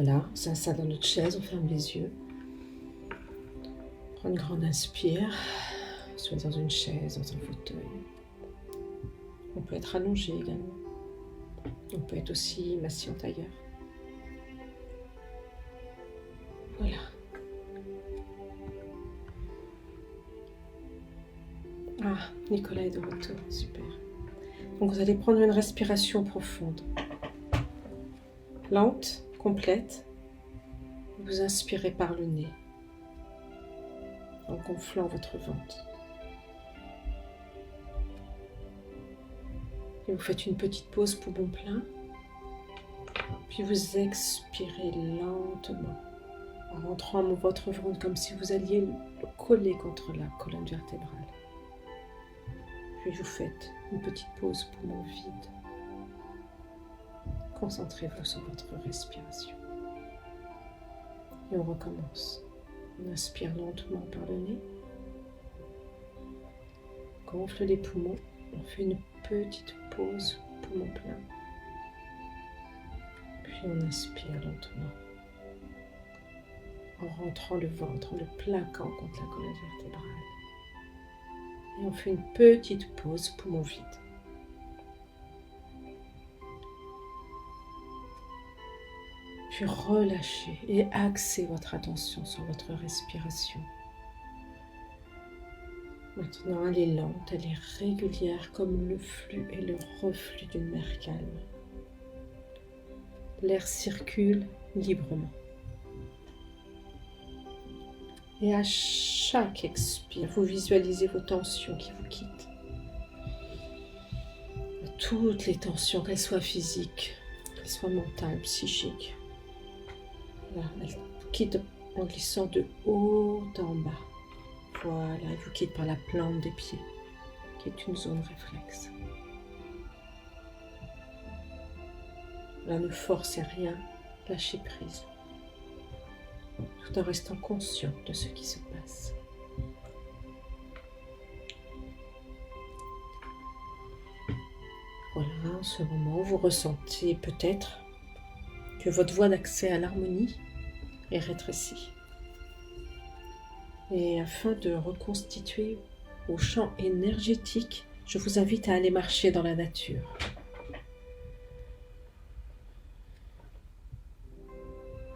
Voilà, on s'installe dans notre chaise, on ferme les yeux. Prends une grande inspire, soit dans une chaise, dans un fauteuil. On peut être allongé également. On peut être aussi assis en tailleur. Voilà. Ah, Nicolas est de retour, super. Donc vous allez prendre une respiration profonde. Lente, complète. Vous inspirez par le nez, en gonflant votre ventre. Et vous faites une petite pause poumon plein. Puis vous expirez lentement, en rentrant votre ventre comme si vous alliez le coller contre la colonne vertébrale. Puis vous faites une petite pause poumon vide. Concentrez-vous sur votre respiration. Et on recommence. On inspire lentement par le nez. Gonfle les poumons. On fait une petite pause poumon plein. Puis on inspire lentement. En rentrant le ventre, en le plaquant contre la colonne vertébrale. Et on fait une petite pause poumon vide. Puis relâchez et axez votre attention sur votre respiration. Maintenant, elle est lente, elle est régulière comme le flux et le reflux d'une mer calme. L'air circule librement. Et à chaque expire, vous visualisez vos tensions qui vous quittent. Toutes les tensions, qu'elles soient physiques, qu'elles soient mentales, psychiques. Voilà, elles vous quittent en glissant de haut en bas. Voilà, elles vous quittent par la plante des pieds, qui est une zone réflexe. Là, ne forcez rien, lâchez prise. Tout en restant conscient de ce qui se passe. Voilà, en ce moment, vous ressentez peut-être que votre voie d'accès à l'harmonie est rétrécie. Et afin de reconstituer vos champs énergétiques, je vous invite à aller marcher dans la nature.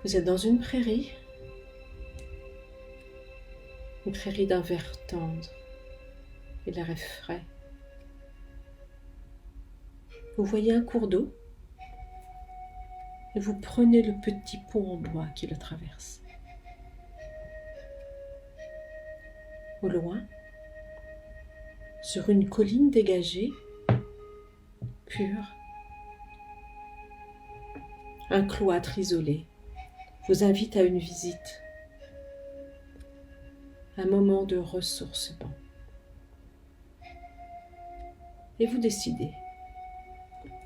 Vous êtes dans une prairie d'un vert tendre et l'air est frais. Vous voyez un cours d'eau et vous prenez le petit pont en bois qui le traverse. Au loin, sur une colline dégagée, pure, un cloître isolé vous invite à une visite, un moment de ressourcement. Et vous décidez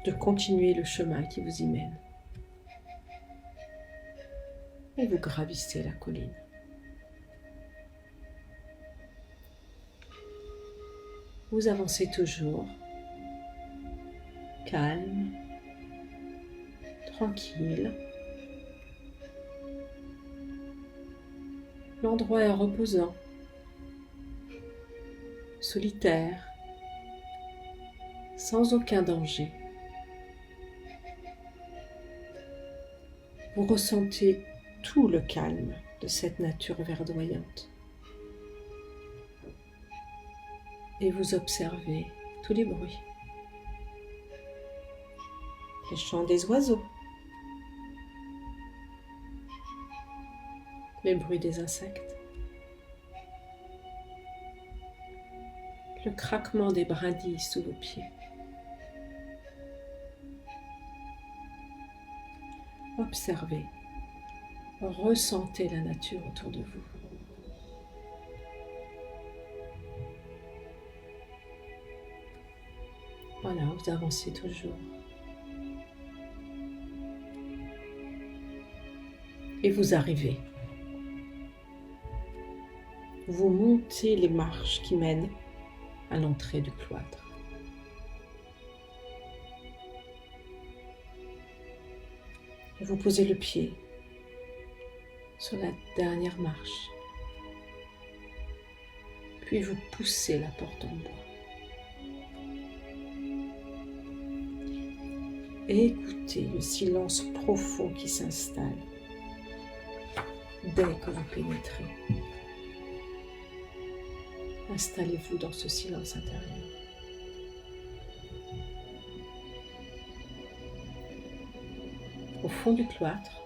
de continuer le chemin qui vous y mène. Et vous gravissez la colline. Vous avancez toujours, calme, tranquille. L'endroit est reposant, solitaire, sans aucun danger. Vous ressentez tout le calme de cette nature verdoyante. Et vous observez tous les bruits. Les chants des oiseaux, les bruits des insectes, le craquement des brindilles sous vos pieds. Observez, ressentez la nature autour de vous. Voilà, vous avancez toujours. Et vous arrivez. Vous montez les marches qui mènent à l'entrée du cloître. Et vous posez le pied sur la dernière marche. Puis vous poussez la porte en bois. Et écoutez le silence profond qui s'installe dès que vous pénétrez. Installez-vous dans ce silence intérieur. Au fond du cloître,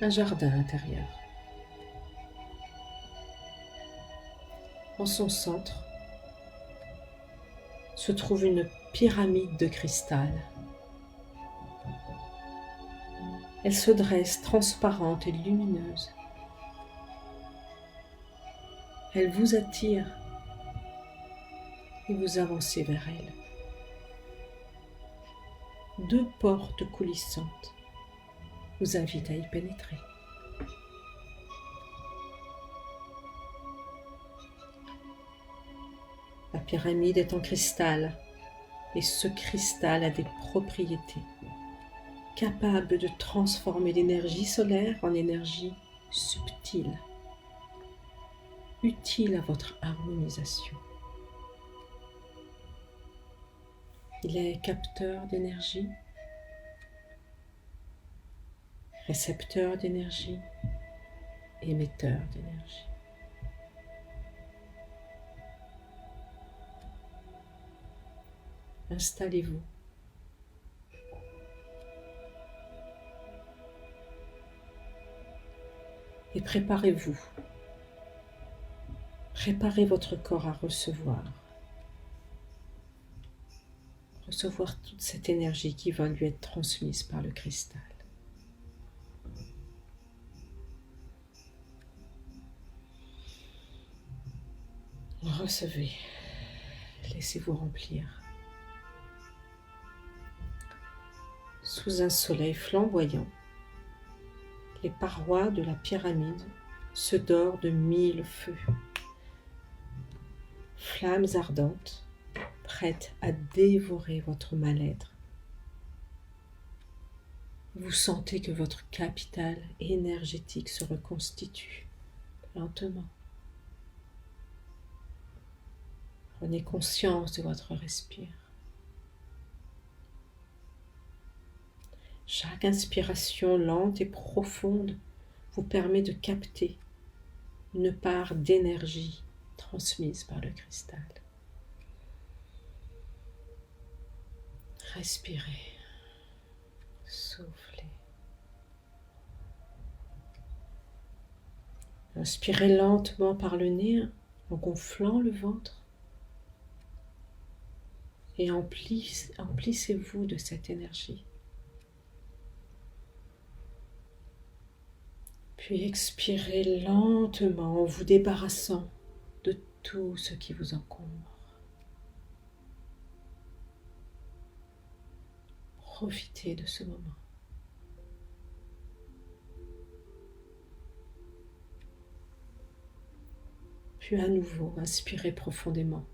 un jardin intérieur. En son centre se trouve une pyramide de cristal. Elle se dresse transparente et lumineuse. Elle vous attire et vous avancez vers elle. 2 portes coulissantes vous invitent à y pénétrer. La pyramide est en cristal et ce cristal a des propriétés capables de transformer l'énergie solaire en énergie subtile, utile à votre harmonisation. Il est capteur d'énergie, récepteur d'énergie, émetteur d'énergie. Installez-vous. Et préparez-vous. Préparez votre corps à recevoir toute cette énergie qui va lui être transmise par le cristal. Recevez. Laissez-vous remplir. Sous un soleil flamboyant, les parois de la pyramide se dorent de 1000 feux. Flammes ardentes, prêtes à dévorer votre mal-être. Vous sentez que votre capital énergétique se reconstitue lentement. Prenez conscience de votre respire. Chaque inspiration lente et profonde vous permet de capter une part d'énergie transmise par le cristal. Respirez, soufflez. Inspirez lentement par le nez en gonflant le ventre et emplissez-vous de cette énergie. Puis expirez lentement en vous débarrassant de tout ce qui vous encombre. Profitez de ce moment. Puis à nouveau, inspirez profondément.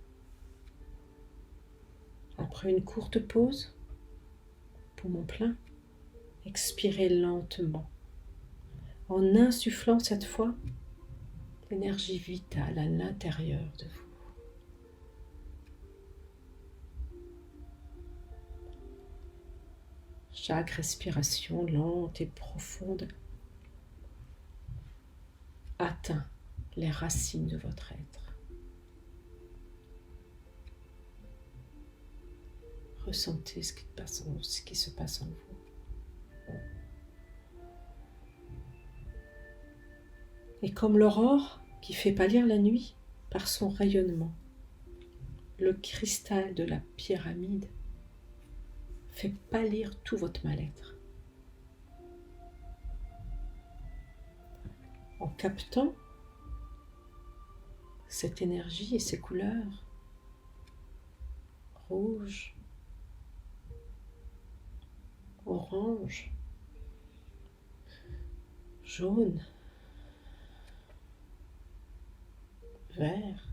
Après une courte pause, poumon plein, expirez lentement, en insufflant cette fois l'énergie vitale à l'intérieur de vous. Chaque respiration lente et profonde atteint les racines de votre être. Ressentez ce qui se passe en vous. Et comme l'aurore qui fait pâlir la nuit par son rayonnement, le cristal de la pyramide fait pâlir tout votre mal-être. En captant cette énergie et ces couleurs, rouge, orange, jaune, vert,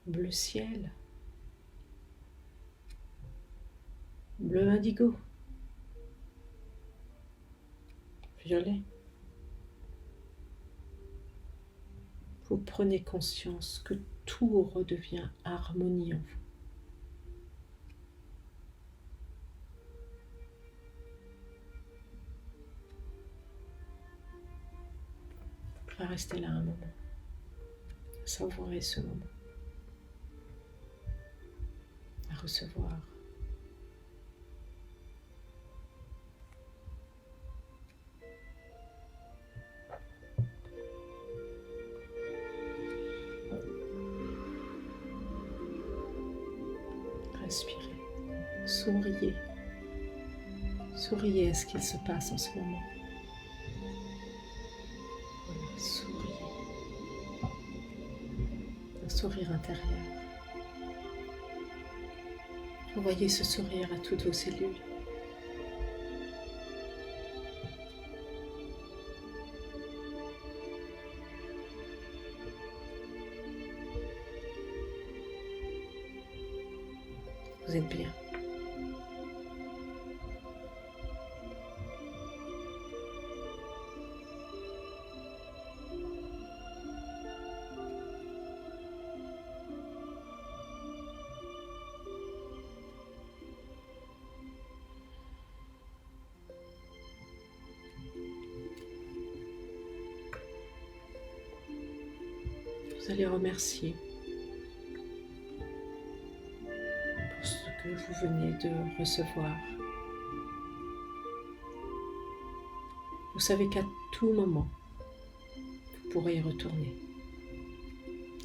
bleu ciel, bleu indigo, violet. Vous prenez conscience que tout redevient harmonie en vous. On va rester là un moment, savourer ce moment, à recevoir. Respirez, souriez, souriez à ce qu'il se passe en ce moment. Voilà, souriez, un sourire intérieur. Envoyez ce sourire à toutes vos cellules. Vous êtes bien. Vous allez remercier pour ce que vous venez de recevoir. Vous savez qu'à tout moment, vous pourrez y retourner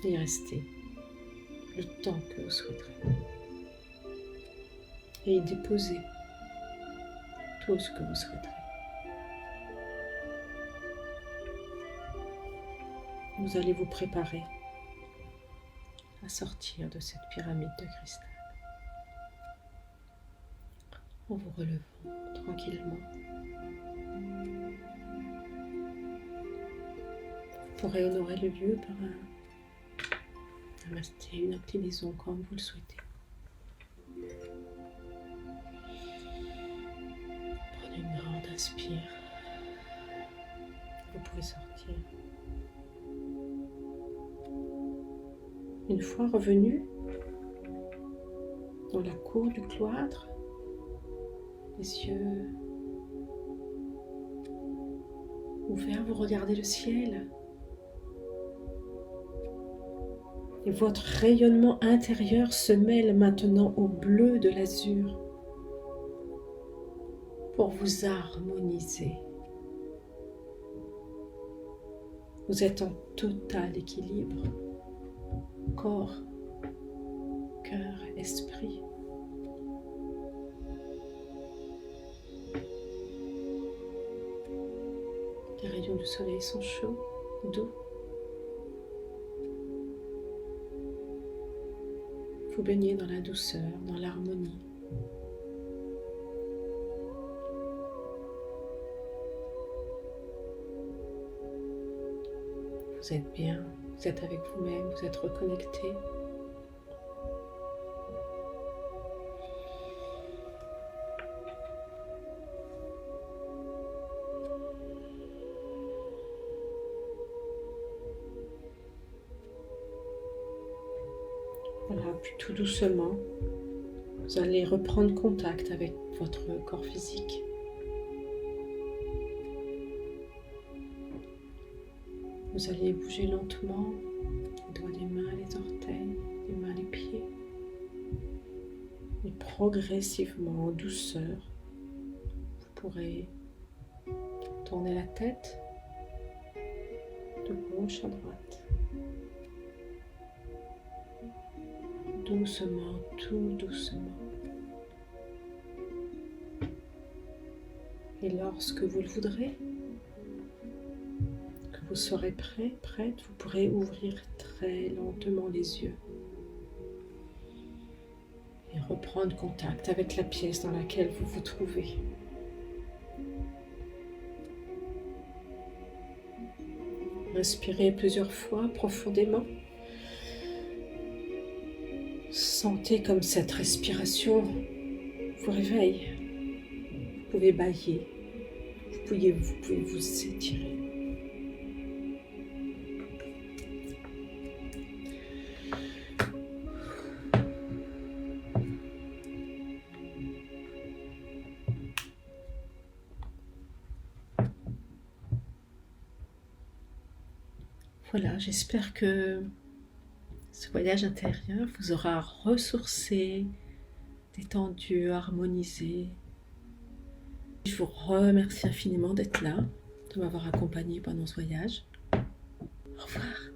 et y rester le temps que vous souhaiterez et y déposer tout ce que vous souhaiterez. Vous allez vous préparer à sortir de cette pyramide de cristal en vous relevant tranquillement. Vous pourrez honorer le lieu par un namasté, une inclinaison comme vous le souhaitez. Prenez une grande inspire. Vous pouvez sortir. Une fois revenu dans la cour du cloître, les yeux ouverts, vous regardez le ciel. Et votre rayonnement intérieur se mêle maintenant au bleu de l'azur pour vous harmoniser. Vous êtes en total équilibre. Corps, cœur, esprit. Les rayons du soleil sont chauds, doux. Vous baignez dans la douceur, dans l'harmonie. Vous êtes bien. Vous êtes avec vous-même, vous êtes reconnecté. Voilà, puis tout doucement, vous allez reprendre contact avec votre corps physique. Vous allez bouger lentement, les doigts des mains, les orteils, les mains, les pieds. Et progressivement, en douceur, vous pourrez tourner la tête de gauche à droite. Doucement, tout doucement. Et lorsque vous le voudrez, vous serez prêt, prête, vous pourrez ouvrir très lentement les yeux et reprendre contact avec la pièce dans laquelle vous vous trouvez. Inspirez plusieurs fois profondément. Sentez comme cette respiration vous réveille. Vous pouvez bâiller, vous vous pouvez vous étirer. Voilà, j'espère que ce voyage intérieur vous aura ressourcé, détendu, harmonisé. Je vous remercie infiniment d'être là, de m'avoir accompagné pendant ce voyage. Au revoir.